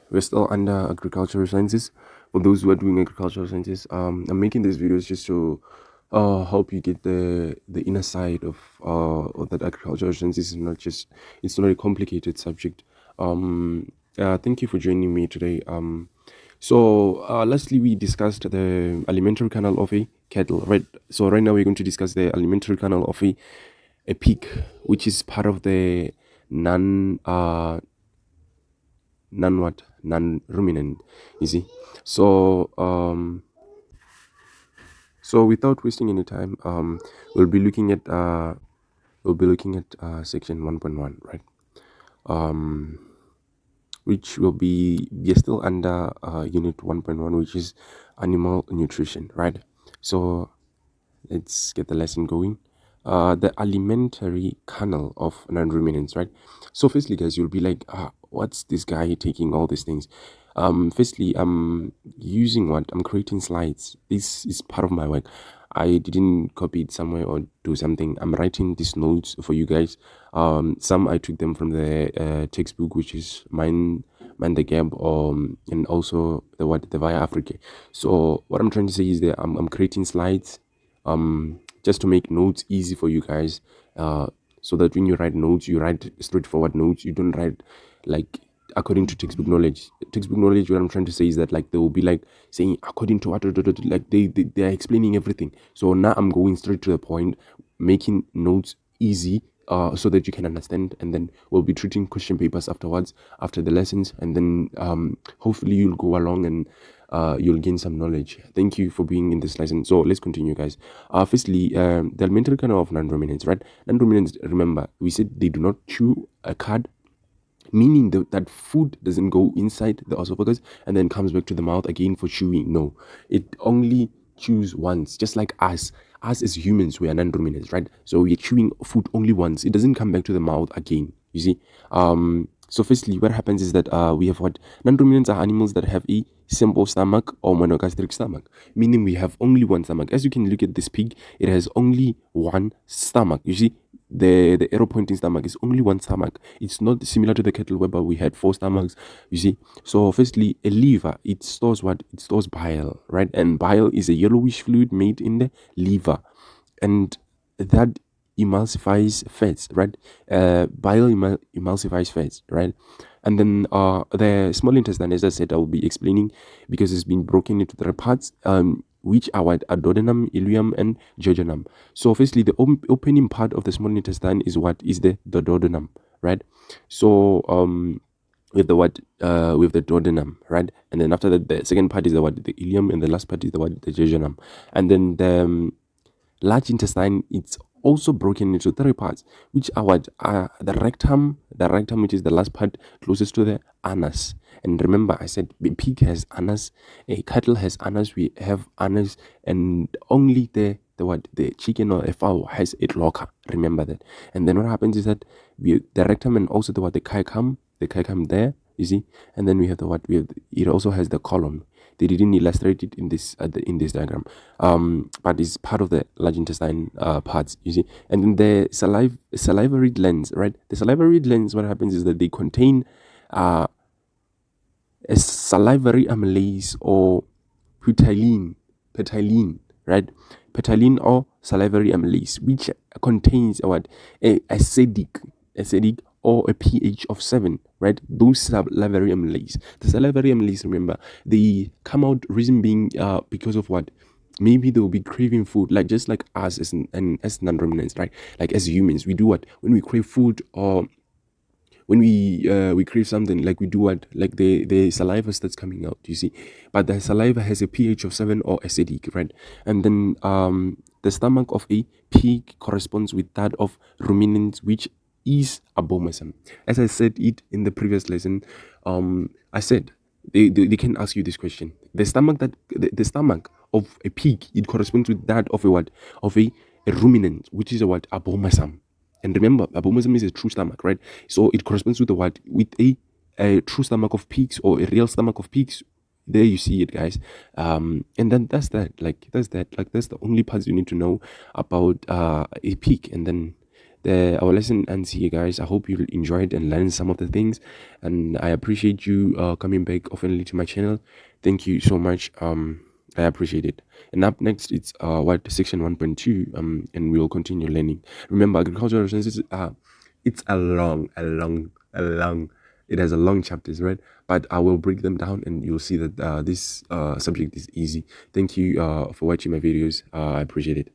we're still under agricultural sciences. For those who are doing agricultural sciences, I'm making these videos just to help you get the inner side of that agricultural sciences. Is not just it's not a complicated subject. Thank you for joining me today. Lastly, we discussed the alimentary canal of a cattle, right? So right now we're going to discuss the alimentary canal of a pig, which is part of the non non-ruminant, you see. So um so without wasting any time, we'll be looking at section 1.1, right? um which will be we're still under unit 1.1, which is animal nutrition, right? So let's get the lesson going. The alimentary canal of non-ruminants, right? So firstly, guys, you'll be like, what's this guy taking all these things? Firstly, I'm using what I'm creating slides. This is part of my work. I didn't copy it somewhere or do something. I'm writing these notes for you guys. Some I took them from the textbook, which is Mind the Gap, and also the Via Africa. So what I'm trying to say is that I'm creating slides, just to make notes easy for you guys, so that when you write notes, you write straightforward notes. You don't write like according to textbook knowledge. What I'm trying to say is that, like, they will be like saying according to what, like they are explaining everything. So now I'm going straight to the point, making notes easy, so that you can understand, and then we'll be treating question papers afterwards, after the lessons, and then hopefully you'll go along and you'll gain some knowledge. Thank you for being in this lesson. So let's continue, guys. Firstly, the elementary kernel of non-ruminants, right? Non-ruminants, remember, we said they do not chew a cud, meaning that food doesn't go inside the esophagus and then comes back to the mouth again for chewing. No, it only chews once, just like us. Us as humans, we are non-ruminants, right? So we're chewing food only once. It doesn't come back to the mouth again, you see. So firstly, what happens is that we have what non-ruminants are animals that have a simple stomach or monogastric stomach, meaning we have only one stomach. As you can look at this pig, it has only one stomach. You see, the arrow pointing stomach is only one stomach. It's not similar to the cattle whereby we had four stomachs, you see. So firstly, a liver, it stores what? It stores bile, right? And bile is a yellowish fluid made in the liver, and that emulsifies fats, right? Bile emulsifies fats, right? And then the small intestine, as I said, I will be explaining, because it's been broken into three parts, which are what? Duodenum, ileum, and jejunum. So firstly, the opening part of the small intestine is what? Is the duodenum, right? So with the what? With the duodenum, right? And then after that, the second part is the what? The ileum, and the last part is the what? The jejunum. And then the large intestine, it's also broken into three parts, which are what? The rectum, which is the last part closest to the anus. And remember, I said a pig has anus, a cattle has anus, we have anus, and only the what? The chicken or a fowl has a locker. Remember that. And then what happens is that the rectum, and also the caecum there, you see. And then we have the what? It also has the colon. They didn't illustrate it in this in this diagram, but it's part of the large intestine parts, you see. And then the salivary glands, right? The salivary glands, what happens is that they contain a salivary amylase or ptyalin, right? Ptyalin or salivary amylase, which contains what? A acidic or a pH of 7, right? Those salivary amylase. The salivary amylase, remember, they come out, reason being because of what? Maybe they will be craving food, like just like us as non-ruminants, right? Like as humans, we do what? When we crave food, or when we crave something, like we do what? Like the saliva starts coming out, you see. But the saliva has a pH of 7 or acidic, right? And then the stomach of a pig corresponds with that of ruminants, which is abomasum. As I said it in the previous lesson, I said they can ask you this question. The stomach of a pig, it corresponds with that of a what? Of a ruminant, which is a what? Abomasum. And remember, abomasum is a true stomach, right? So it corresponds with the what? With a true stomach of pigs, or a real stomach of pigs. There you see it, guys. And then that's that. Like that's the only parts you need to know about a pig. And then our lesson ends here, guys. I hope you enjoyed and learned some of the things, and I appreciate you coming back oftenly to my channel. Thank you so much. I appreciate it. And up next, it's what section 1.2. And we will continue learning. Remember, agricultural resources. It's a long. It has a long chapters, right? But I will break them down, and you'll see that this subject is easy. Thank you for watching my videos. I appreciate it.